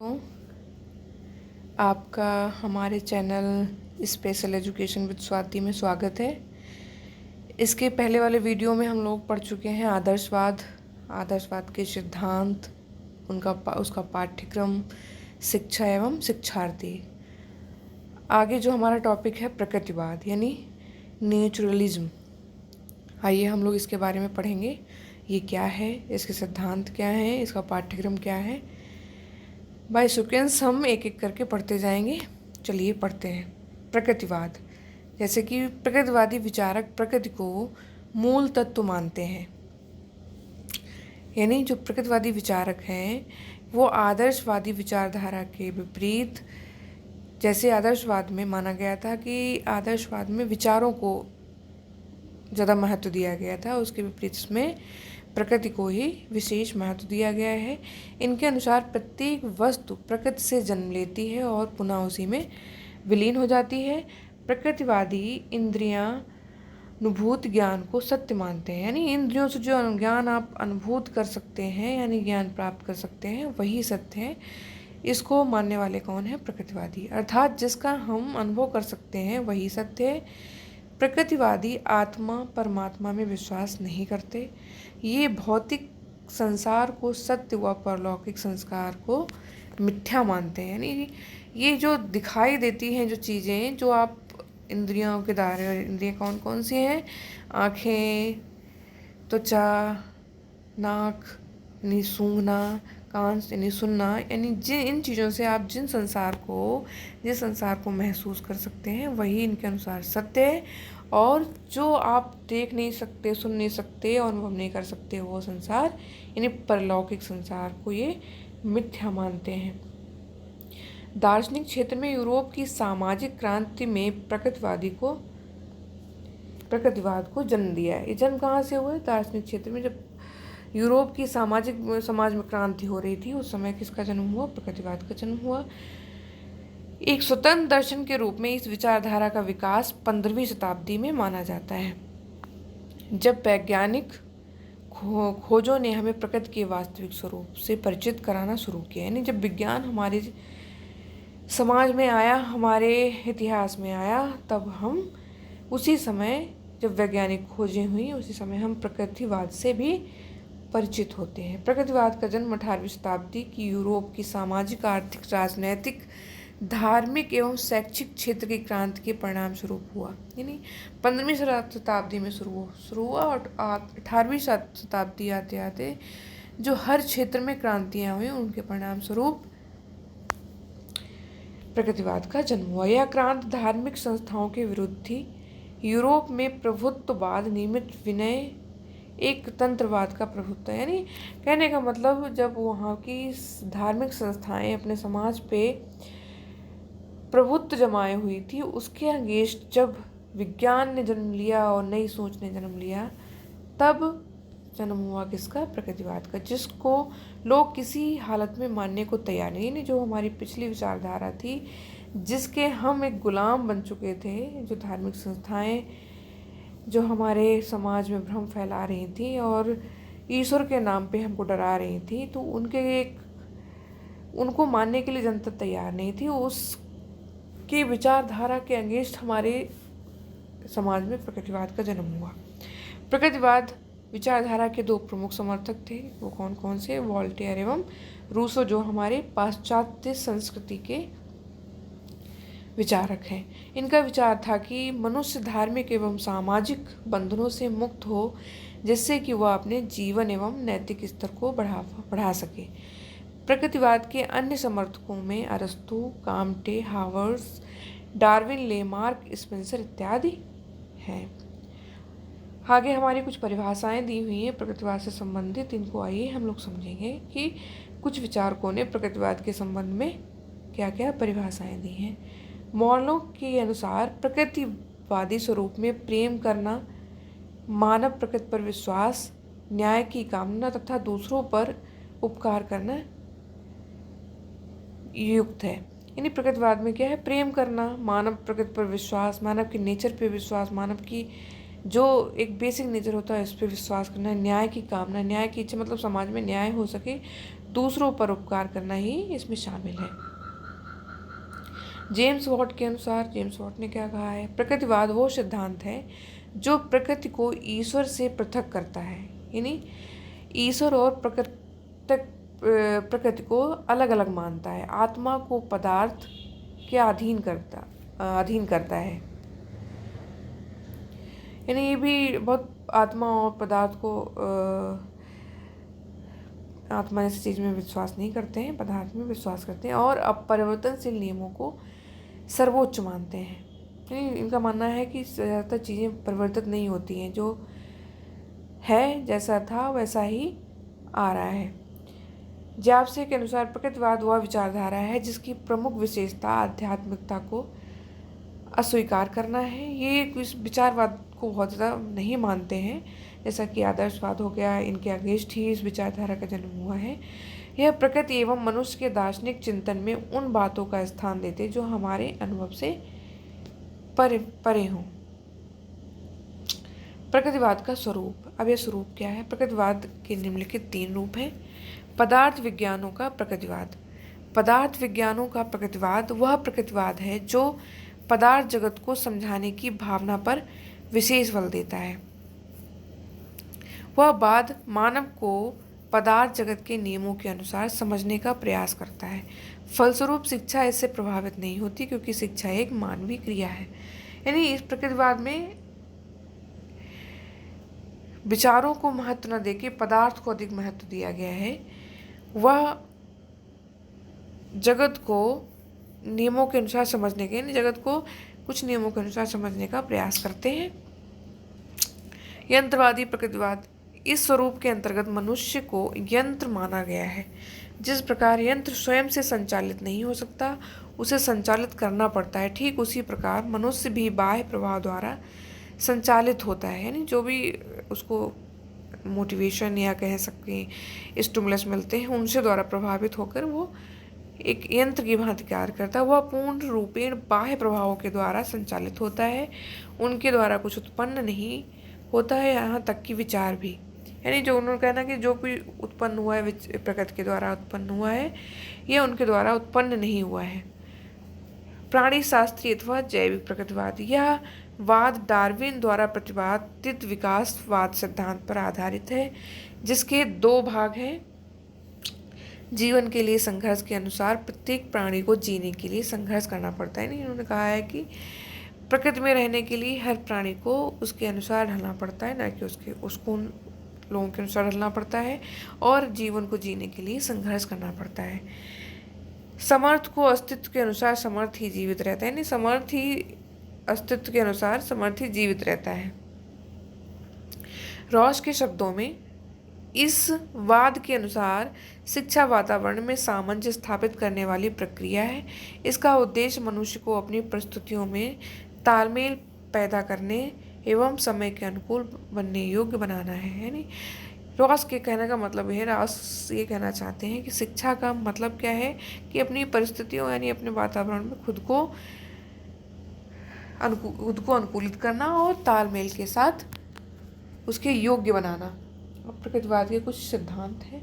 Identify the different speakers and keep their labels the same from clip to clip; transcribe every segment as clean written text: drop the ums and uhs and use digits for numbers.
Speaker 1: तो आपका हमारे channel special education with Swati में स्वागत है। इसके पहले वाले वीडियो में हम लोग पढ़ चुके हैं आदर्शवाद के सिद्धांत, उसका पाठ्यक्रम, शिक्षा एवं शिक्षार्थी। आगे जो हमारा टॉपिक है प्रकृतिवाद यानी नेचुरलिज्म। आइए हम लोग इसके बारे में पढ़ेंगे। ये क्या है, इसके सिद्धांत क्या हैं, इसका पाठ्यक्रम क्या है। बाय सीक्वेंस हम एक एक करके पढ़ते जाएंगे। चलिए पढ़ते हैं। प्रकृतिवाद, जैसे कि प्रकृतिवादी विचारक प्रकृति को मूल तत्व मानते हैं। यानी जो प्रकृतिवादी विचारक हैं वो आदर्शवादी विचारधारा के विपरीत, जैसे आदर्शवाद में माना गया था कि आदर्शवाद में विचारों को ज़्यादा महत्व दिया गया था, उसके विपरीत इसमें प्रकृति को ही विशेष महत्व दिया गया है। इनके अनुसार प्रत्येक वस्तु प्रकृति से जन्म लेती है और पुनः उसी में विलीन हो जाती है। प्रकृतिवादी इंद्रियानुभूत ज्ञान को सत्य मानते हैं, यानी इंद्रियों से जो ज्ञान आप अनुभूत कर सकते हैं, यानी ज्ञान प्राप्त कर सकते हैं, वही सत्य है। इसको मानने वाले कौन है? प्रकृतिवादी। अर्थात जिसका हम अनुभव कर सकते हैं वही सत्य है। प्रकृतिवादी आत्मा परमात्मा में विश्वास नहीं करते। ये भौतिक संसार को सत्य व परलौकिक संस्कार को मिथ्या मानते हैं। यानी ये जो दिखाई देती हैं जो चीज़ें, जो आप इंद्रियों के दायरे, इंद्रियाँ कौन कौन सी हैं? आँखें, त्वचा, नाक यानी सूंघना, कान यानी सुनना, यानी इन चीज़ों से आप जिस संसार को महसूस कर सकते हैं वही इनके अनुसार सत्य है। और जो आप देख नहीं सकते, सुन नहीं सकते और अनुभव नहीं कर सकते, वो संसार यानी परलौकिक संसार को ये मिथ्या मानते हैं। दार्शनिक क्षेत्र में यूरोप की सामाजिक क्रांति में प्रकृतिवाद को जन्म दिया है। ये जन्म कहाँ से हुआ? दार्शनिक क्षेत्र में। जब यूरोप की समाज में क्रांति हो रही थी, उस समय किसका जन्म हुआ? प्रकृतिवाद का जन्म हुआ। एक स्वतंत्र दर्शन के रूप में इस विचारधारा का विकास 15वीं शताब्दी में माना जाता है, जब वैज्ञानिक खोजों ने हमें प्रकृति के वास्तविक स्वरूप से परिचित कराना शुरू किया। यानी जब विज्ञान हमारे समाज में आया, हमारे इतिहास में आया, तब हम उसी समय, जब वैज्ञानिक खोजें हुई, उसी समय हम प्रकृतिवाद से भी परिचित होते हैं। प्रकृतिवाद का जन्म 18वीं शताब्दी की यूरोप की सामाजिक, आर्थिक, राजनैतिक, धार्मिक एवं शैक्षिक क्षेत्र की क्रांति के परिणाम स्वरूप हुआ। यानी 15वीं शताब्दी में शुरू हुआ और 18वीं शताब्दी आते आते जो हर क्षेत्र में क्रांतियाँ हुई, उनके परिणाम स्वरूप प्रकृतिवाद का जन्म हुआ। यह क्रांति धार्मिक संस्थाओं के विरुद्ध थी। यूरोप में प्रभुत्ववाद, नियमित विनय, एक तंत्रवाद का प्रभुत्व। यानी कहने का मतलब, जब वहाँ की धार्मिक संस्थाएं अपने समाज पे प्रभुत्व जमाए हुई थी, उसके अगेंस्ट जब विज्ञान ने जन्म लिया और नई सोच ने जन्म लिया, तब जन्म हुआ किसका? प्रकृतिवाद का, जिसको लोग किसी हालत में मानने को तैयार नहीं। यानी जो हमारी पिछली विचारधारा थी, जिसके हम एक गुलाम बन चुके थे, जो धार्मिक संस्थाएं जो हमारे समाज में भ्रम फैला रही थी और ईश्वर के नाम पे हमको डरा रही थी, तो उनको मानने के लिए जनता तैयार नहीं थी। उसकी विचारधारा के अगेंस्ट हमारे समाज में प्रकृतिवाद का जन्म हुआ। प्रकृतिवाद विचारधारा के दो प्रमुख समर्थक थे, वो कौन कौन से? वोल्टेयर एवं रूसो, जो हमारे पाश्चात्य संस्कृति के विचारक हैं। इनका विचार था कि मनुष्य धार्मिक एवं सामाजिक बंधनों से मुक्त हो, जिससे कि वह अपने जीवन एवं नैतिक स्तर को बढ़ा सके। प्रकृतिवाद के अन्य समर्थकों में अरस्तु, काम्टे, हावर्ड्स, डार्विन, लेमार्क, स्पेंसर इत्यादि हैं। आगे हमारी कुछ परिभाषाएं दी हुई हैं प्रकृतिवाद से संबंधित। इनको आइए हम लोग समझेंगे कि कुछ विचारकों ने प्रकृतिवाद के संबंध में क्या क्या परिभाषाएं दी हैं। मॉर्लो के अनुसार प्रकृतिवादी स्वरूप में प्रेम करना, मानव प्रकृति पर विश्वास, न्याय की कामना तथा दूसरों पर उपकार करना युक्त है। यानी प्रकृतिवाद में क्या है? प्रेम करना, मानव प्रकृति पर विश्वास, मानव के नेचर पे विश्वास, मानव की जो एक बेसिक नेचर होता है उस पर विश्वास करना, न्याय की कामना, न्याय की इच्छा मतलब समाज में न्याय हो सके, दूसरों पर उपकार करना ही इसमें शामिल है। जेम्स वॉट के अनुसार, जेम्स वॉट ने क्या कहा है, प्रकृतिवाद वो सिद्धांत है जो प्रकृति को ईश्वर से पृथक करता है, यानी ईश्वर और प्रकृति को अलग अलग मानता है, आत्मा को पदार्थ के अधीन करता है। यानी ये भी बहुत आत्मा और पदार्थ को आत्मा जैसी चीज़ में विश्वास नहीं करते हैं, पदार्थ में विश्वास करते हैं और अपरिवर्तनशील नियमों को सर्वोच्च मानते हैं। यानी इनका मानना है कि ज़्यादातर चीज़ें परिवर्तित नहीं होती हैं, जो है जैसा था वैसा ही आ रहा है। जाप्से के अनुसार प्रकृतिवाद वह विचारधारा है जिसकी प्रमुख विशेषता आध्यात्मिकता को अस्वीकार करना है। ये इस विचारवाद को बहुत ज़्यादा नहीं मानते हैं, जैसा कि आदर्शवाद हो गया, इनके अगेंस्ट ही इस विचारधारा का जन्म हुआ है। यह प्रकृति एवं मनुष्य के दार्शनिक चिंतन में उन बातों का स्थान देते जो हमारे अनुभव से परे हों। प्रकृतिवाद का स्वरूप, अब यह स्वरूप क्या है? प्रकृतिवाद के निम्नलिखित 3 रूप हैं। पदार्थ विज्ञानों का प्रकृतिवाद। पदार्थ विज्ञानों का प्रकृतिवाद वह प्रकृतिवाद है जो पदार्थ जगत को समझाने की भावना पर विशेष बल देता है। वह बाद मानव को पदार्थ जगत के नियमों के अनुसार समझने का प्रयास करता है। फलस्वरूप शिक्षा इससे प्रभावित नहीं होती, क्योंकि शिक्षा एक मानवीय क्रिया है। यानी इस प्रकृतिवाद में विचारों को महत्व न देके पदार्थ को अधिक महत्व दिया गया है। वह जगत को नियमों के अनुसार समझने के, जगत को कुछ नियमों के अनुसार समझने का प्रयास करते हैं। यंत्रवादी प्रकृतिवाद। इस स्वरूप के अंतर्गत मनुष्य को यंत्र माना गया है। जिस प्रकार यंत्र स्वयं से संचालित नहीं हो सकता, उसे संचालित करना पड़ता है, ठीक उसी प्रकार मनुष्य भी बाह्य प्रभाव द्वारा संचालित होता है। यानी जो भी उसको मोटिवेशन या कह सकते स्टिमुलस मिलते हैं, उनसे द्वारा प्रभावित होकर वो एक यंत्र की भांति कार्य करता है। वह पूर्ण रूपेण बाह्य प्रभावों के द्वारा संचालित होता है, उनके द्वारा कुछ उत्पन्न नहीं होता है, यहाँ तक कि विचार भी। यानी जो उन्होंने कहना कि जो भी उत्पन्न हुआ है प्रकृति के द्वारा उत्पन्न हुआ है, यह उनके द्वारा उत्पन्न नहीं हुआ है। प्राणी शास्त्रीय अथवा जैविक प्रकृतिवाद। यह वाद डार्विन द्वारा प्रतिपादित विकासवाद सिद्धांत पर आधारित है, जिसके 2 भाग हैं। जीवन के लिए संघर्ष के अनुसार प्रत्येक प्राणी को जीने के लिए संघर्ष करना पड़ता है। नहीं, उन्होंने कहा है कि प्रकृति में रहने के लिए हर प्राणी को उसके अनुसार ढलना पड़ता है, ना कि उसको लोगों के अनुसार ढलना पड़ता है, और जीवन को जीने के लिए संघर्ष करना पड़ता है। समर्थ को अस्तित्व के अनुसार समर्थ ही जीवित रहता है, यानी समर्थ ही अस्तित्व के अनुसार समर्थ ही जीवित रहता है। रॉस के शब्दों में इस वाद के अनुसार शिक्षा वातावरण में सामंजस्य स्थापित करने वाली प्रक्रिया है। इसका उद्देश्य मनुष्य को अपनी परिस्थितियों में तालमेल पैदा करने एवं समय के अनुकूल बनने योग्य बनाना है। यानी रॉस के कहने का मतलब है, रॉस ये कहना चाहते हैं कि शिक्षा का मतलब क्या है कि अपनी परिस्थितियों यानी अपने वातावरण में खुद को अनुकूलित करना और तालमेल के साथ उसके योग्य बनाना। अब प्रकृतिवाद के कुछ सिद्धांत हैं।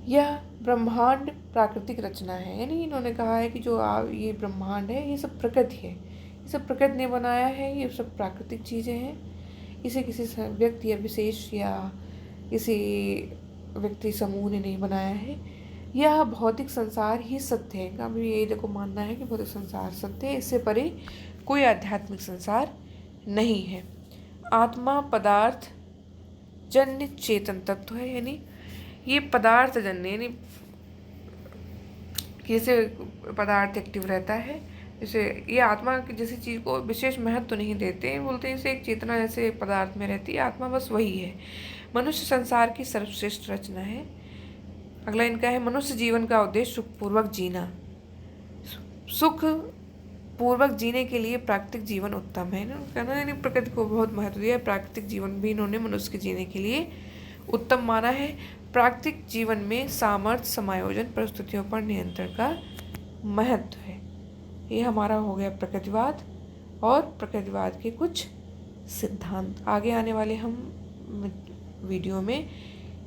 Speaker 1: यह ब्रह्मांड प्राकृतिक रचना है, यानी इन्होंने कहा है कि जो ये ब्रह्मांड है, ये सब प्रकृति है, ये सब प्रकृति ने बनाया है, ये सब प्राकृतिक चीज़ें हैं। इसे किसी व्यक्ति या विशेष या किसी व्यक्ति समूह ने नहीं बनाया है। यह भौतिक संसार ही सत्य है। इनका भी यही देखो मानना है कि भौतिक संसार सत्य है, इससे परे कोई आध्यात्मिक संसार नहीं है। आत्मा पदार्थ जन्य चेतन तत्व है, यानी ये पदार्थ जन्य, यानी कैसे पदार्थ एक्टिव रहता है, जैसे ये आत्मा की जैसी चीज़ को विशेष महत्व तो नहीं देते, बोलते हैं इसे एक चेतना जैसे पदार्थ में रहती है, आत्मा बस वही है। मनुष्य संसार की सर्वश्रेष्ठ रचना है। अगला इनका है, मनुष्य जीवन का उद्देश्य सुखपूर्वक जीना। सुख पूर्वक जीने के लिए प्राकृतिक जीवन उत्तम है। कहना यानी प्रकृति को बहुत महत्व दिया है, प्राकृतिक जीवन भी इन्होंने मनुष्य के जीने के लिए उत्तम माना है। प्राकृतिक जीवन में सामर्थ्य समायोजन परिस्थितियों पर नियंत्रण का महत्व है। ये हमारा हो गया प्रकृतिवाद और प्रकृतिवाद के कुछ सिद्धांत। आगे आने वाले हम वीडियो में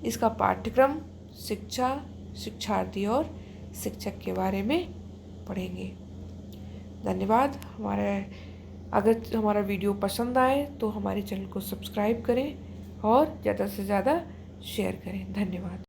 Speaker 1: इसका पाठ्यक्रम, शिक्षा शिक्षार्थी और शिक्षक के बारे में पढ़ेंगे। धन्यवाद। अगर हमारा वीडियो पसंद आए तो हमारे चैनल को सब्सक्राइब करें और ज़्यादा से ज़्यादा शेयर करें। धन्यवाद।